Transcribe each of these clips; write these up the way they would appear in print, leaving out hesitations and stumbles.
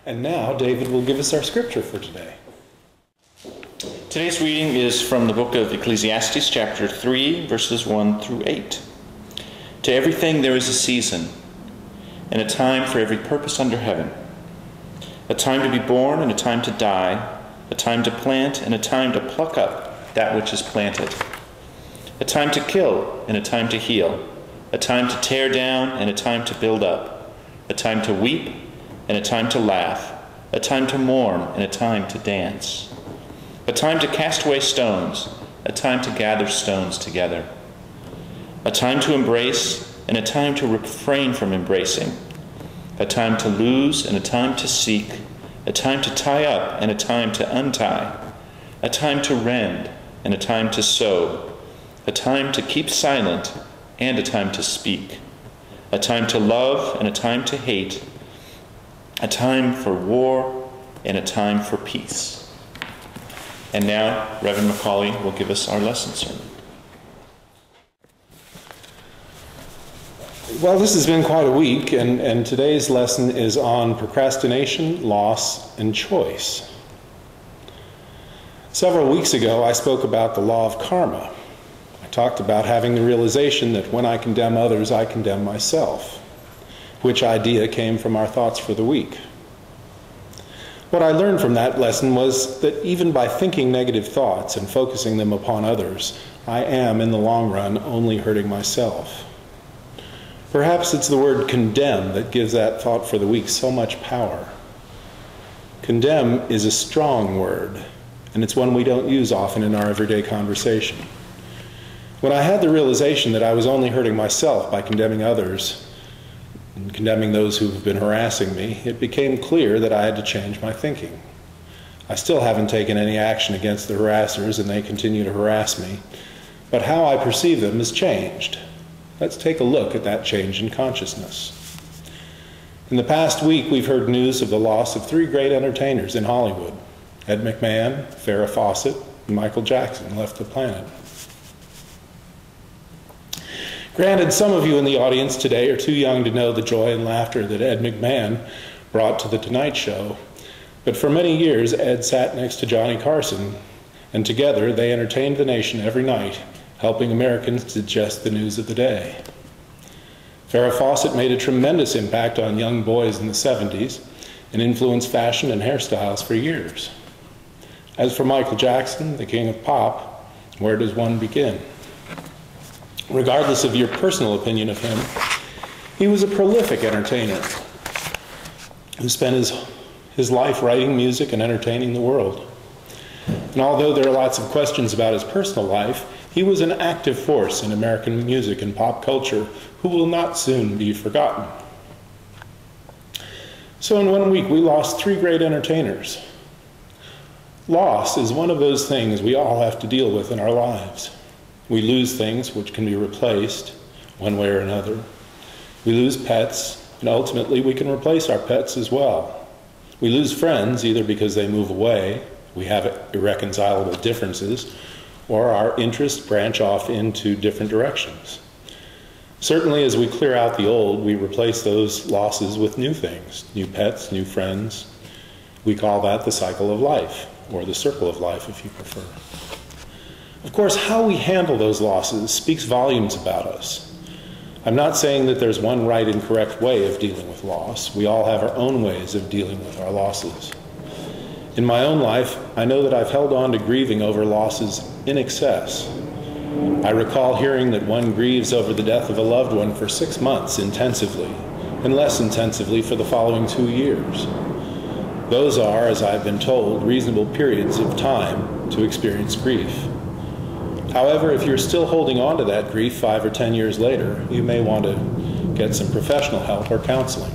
And now David will give us our scripture for today. Today's reading is from the book of Ecclesiastes, chapter 3, verses 1 through 8. To everything there is a season, and a time for every purpose under heaven. A time to be born and a time to die, a time to plant and a time to pluck up that which is planted. A time to kill and a time to heal, a time to tear down and a time to build up, a time to weep and a time to laugh, a time to mourn and a time to dance, a time to cast away stones, a time to gather stones together, a time to embrace and a time to refrain from embracing, a time to lose and a time to seek, a time to tie up and a time to untie, a time to rend and a time to sow, a time to keep silent and a time to speak, a time to love and a time to hate, a time for war and a time for peace. And now, Reverend Macaulay will give us our lesson sermon. Well, this has been quite a week, and today's lesson is on procrastination, loss, and choice. Several weeks ago, I spoke about the law of karma. I talked about having the realization that when I condemn others, I condemn myself, which idea came from our thoughts for the week. What I learned from that lesson was that even by thinking negative thoughts and focusing them upon others, I am, in the long run, only hurting myself. Perhaps it's the word condemn that gives that thought for the week so much power. Condemn is a strong word, and it's one we don't use often in our everyday conversation. When I had the realization that I was only hurting myself by condemning others, and condemning those who have been harassing me, it became clear that I had to change my thinking. I still haven't taken any action against the harassers, and they continue to harass me, but how I perceive them has changed. Let's take a look at that change in consciousness. In the past week, we've heard news of the loss of three great entertainers in Hollywood. Ed McMahon, Farrah Fawcett, and Michael Jackson left the planet. Granted, some of you in the audience today are too young to know the joy and laughter that Ed McMahon brought to The Tonight Show, but for many years, Ed sat next to Johnny Carson, and together they entertained the nation every night, helping Americans digest the news of the day. Farrah Fawcett made a tremendous impact on young boys in the 70s and influenced fashion and hairstyles for years. As for Michael Jackson, the king of pop, where does one begin? Regardless of your personal opinion of him, he was a prolific entertainer who spent his life writing music and entertaining the world. And although there are lots of questions about his personal life, he was an active force in American music and pop culture who will not soon be forgotten. So in 1 week, we lost three great entertainers. Loss is one of those things we all have to deal with in our lives. We lose things which can be replaced one way or another. We lose pets, and ultimately we can replace our pets as well. We lose friends either because they move away, we have irreconcilable differences, or our interests branch off into different directions. Certainly as we clear out the old, we replace those losses with new things, new pets, new friends. We call that the cycle of life, or the circle of life if you prefer. Of course, how we handle those losses speaks volumes about us. I'm not saying that there's one right and correct way of dealing with loss. We all have our own ways of dealing with our losses. In my own life, I know that I've held on to grieving over losses in excess. I recall hearing that one grieves over the death of a loved one for 6 months intensively, and less intensively for the following 2 years. Those are, as I've been told, reasonable periods of time to experience grief. However, if you're still holding on to that grief 5 or 10 years later, you may want to get some professional help or counseling.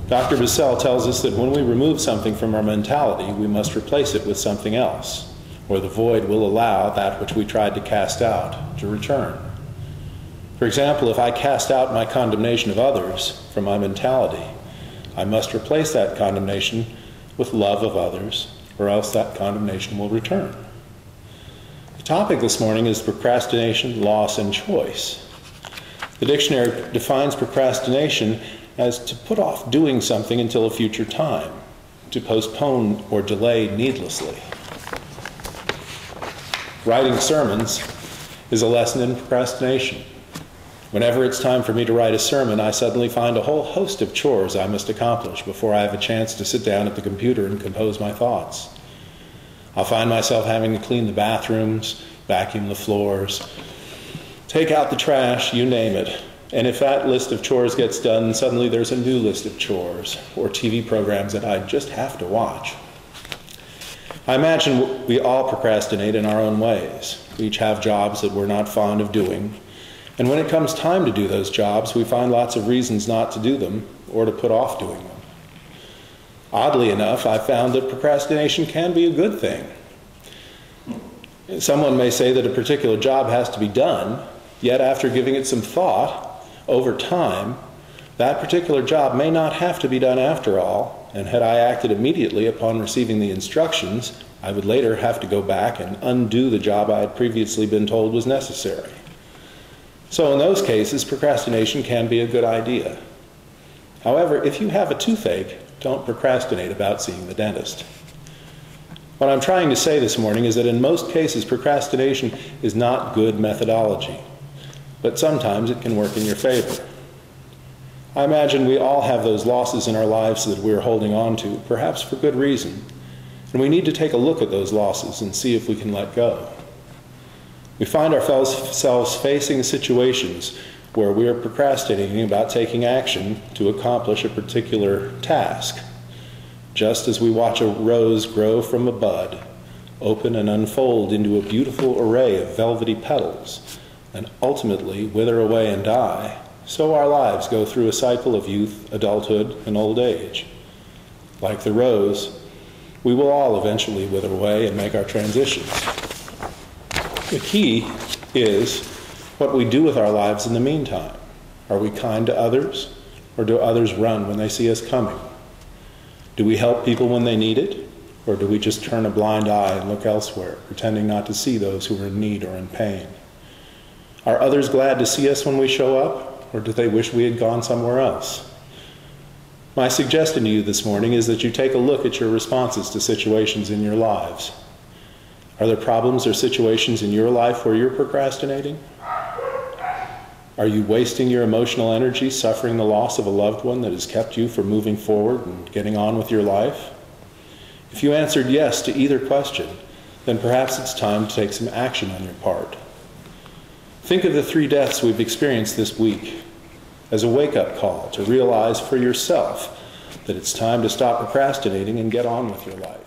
Dr. Bissell tells us that when we remove something from our mentality, we must replace it with something else, or the void will allow that which we tried to cast out to return. For example, if I cast out my condemnation of others from my mentality, I must replace that condemnation with love of others, or else that condemnation will return. The topic this morning is procrastination, loss, and choice. The dictionary defines procrastination as to put off doing something until a future time, to postpone or delay needlessly. Writing sermons is a lesson in procrastination. Whenever it's time for me to write a sermon, I suddenly find a whole host of chores I must accomplish before I have a chance to sit down at the computer and compose my thoughts. I'll find myself having to clean the bathrooms, vacuum the floors, take out the trash, you name it. And if that list of chores gets done, suddenly there's a new list of chores or TV programs that I just have to watch. I imagine we all procrastinate in our own ways. We each have jobs that we're not fond of doing. And when it comes time to do those jobs, we find lots of reasons not to do them or to put off doing them. Oddly enough, I've found that procrastination can be a good thing. Someone may say that a particular job has to be done, yet after giving it some thought, over time, that particular job may not have to be done after all, and had I acted immediately upon receiving the instructions, I would later have to go back and undo the job I had previously been told was necessary. So in those cases, procrastination can be a good idea. However, if you have a toothache, don't procrastinate about seeing the dentist. What I'm trying to say this morning is that in most cases, procrastination is not good methodology, but sometimes it can work in your favor. I imagine we all have those losses in our lives that we're holding on to, perhaps for good reason, and we need to take a look at those losses and see if we can let go. We find ourselves facing situations where we are procrastinating about taking action to accomplish a particular task, just as we watch a rose grow from a bud, open and unfold into a beautiful array of velvety petals, and ultimately wither away and die. So our lives go through a cycle of youth, adulthood, and old age. Like the rose, we will all eventually wither away and make our transitions. The key is what we do with our lives in the meantime. Are we kind to others, or do others run when they see us coming? Do we help people when they need it, or do we just turn a blind eye and look elsewhere, pretending not to see those who are in need or in pain? Are others glad to see us when we show up, or do they wish we had gone somewhere else? My suggestion to you this morning is that you take a look at your responses to situations in your lives. Are there problems or situations in your life where you're procrastinating? Are you wasting your emotional energy suffering the loss of a loved one that has kept you from moving forward and getting on with your life? If you answered yes to either question, then perhaps it's time to take some action on your part. Think of the 3 deaths we've experienced this week as a wake-up call to realize for yourself that it's time to stop procrastinating and get on with your life.